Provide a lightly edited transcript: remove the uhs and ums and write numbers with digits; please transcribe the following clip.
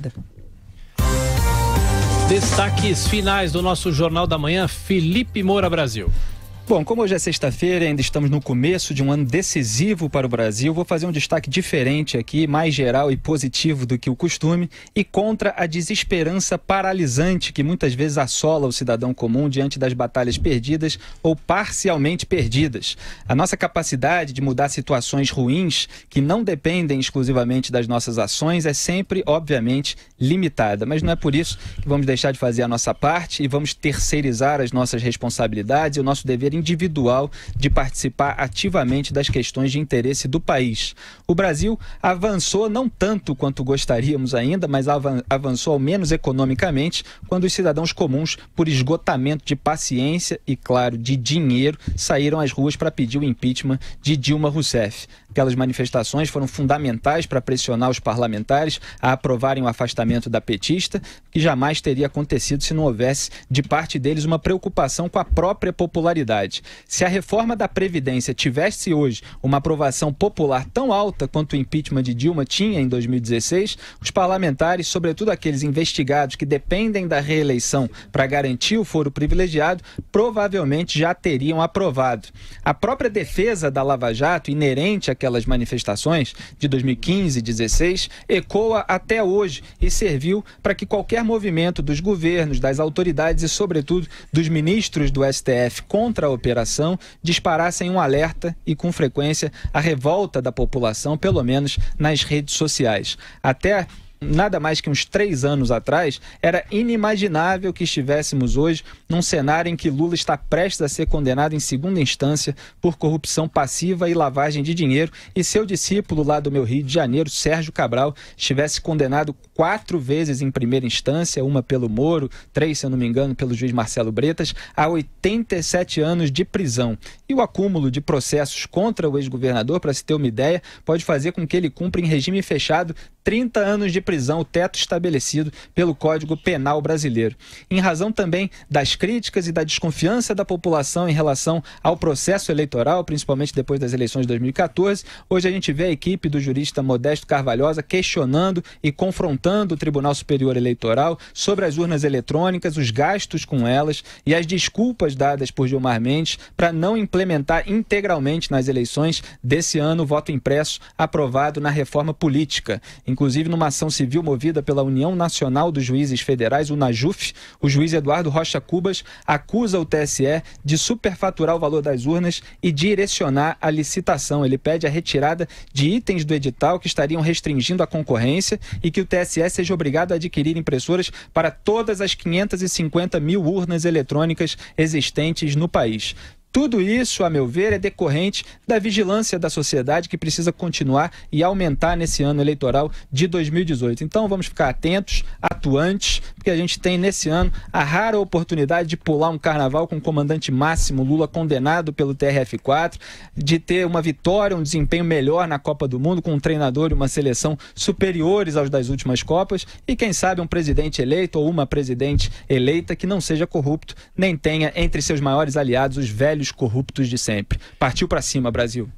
Obrigada. Destaques finais do nosso Jornal da Manhã, Felipe Moura Brasil. Bom, como hoje é sexta-feira e ainda estamos no começo de um ano decisivo para o Brasil, vou fazer um destaque diferente aqui, mais geral e positivo do que o costume, e contra a desesperança paralisante que muitas vezes assola o cidadão comum diante das batalhas perdidas ou parcialmente perdidas. A nossa capacidade de mudar situações ruins, que não dependem exclusivamente das nossas ações, é sempre, obviamente, limitada. Mas não é por isso que vamos deixar de fazer a nossa parte e vamos terceirizar as nossas responsabilidades e o nosso dever individual de participar ativamente das questões de interesse do país. O Brasil avançou não tanto quanto gostaríamos ainda, mas avançou ao menos economicamente quando os cidadãos comuns, por esgotamento de paciência e, claro, de dinheiro, saíram às ruas para pedir o impeachment de Dilma Rousseff. Aquelas manifestações foram fundamentais para pressionar os parlamentares a aprovarem o afastamento da petista, que jamais teria acontecido se não houvesse de parte deles uma preocupação com a própria popularidade. Se a reforma da Previdência tivesse hoje uma aprovação popular tão alta quanto o impeachment de Dilma tinha em 2016, os parlamentares, sobretudo aqueles investigados que dependem da reeleição para garantir o foro privilegiado, provavelmente já teriam aprovado. A própria defesa da Lava Jato, inerente àquelas manifestações de 2015 e 2016, ecoa até hoje e serviu para que qualquer movimento dos governos, das autoridades e, sobretudo, dos ministros do STF contra a operação disparassem um alerta e, com frequência, a revolta da população, pelo menos nas redes sociais. Até nada mais que uns 3 anos atrás, era inimaginável que estivéssemos hoje num cenário em que Lula está prestes a ser condenado em segunda instância por corrupção passiva e lavagem de dinheiro e seu discípulo lá do meu Rio de Janeiro, Sérgio Cabral, estivesse condenado 4 vezes em primeira instância, uma pelo Moro, 3, se eu não me engano, pelo juiz Marcelo Bretas, a 87 anos de prisão. E o acúmulo de processos contra o ex-governador, para se ter uma ideia, pode fazer com que ele cumpra em regime fechado 30 anos de prisão, o teto estabelecido pelo Código Penal brasileiro. Em razão também das críticas e da desconfiança da população em relação ao processo eleitoral, principalmente depois das eleições de 2014, hoje a gente vê a equipe do jurista Modesto Carvalhosa questionando e confrontando o Tribunal Superior Eleitoral sobre as urnas eletrônicas, os gastos com elas e as desculpas dadas por Gilmar Mendes para não implementar integralmente nas eleições desse ano o voto impresso aprovado na reforma política. Inclusive, numa ação civil movida pela União Nacional dos Juízes Federais, o NAJUF, o juiz Eduardo Rocha Cubas acusa o TSE de superfaturar o valor das urnas e direcionar a licitação. Ele pede a retirada de itens do edital que estariam restringindo a concorrência e que o TSE seja obrigado a adquirir impressoras para todas as 550 mil urnas eletrônicas existentes no país. Tudo isso, a meu ver, é decorrente da vigilância da sociedade que precisa continuar e aumentar nesse ano eleitoral de 2018. Então vamos ficar atentos, atuantes, porque a gente tem nesse ano a rara oportunidade de pular um carnaval com o comandante máximo Lula condenado pelo TRF4, de ter uma vitória, um desempenho melhor na Copa do Mundo, com um treinador e uma seleção superiores aos das últimas Copas e, quem sabe, um presidente eleito ou uma presidente eleita que não seja corrupto, nem tenha entre seus maiores aliados os velhos corruptos de sempre. Partiu para cima, Brasil.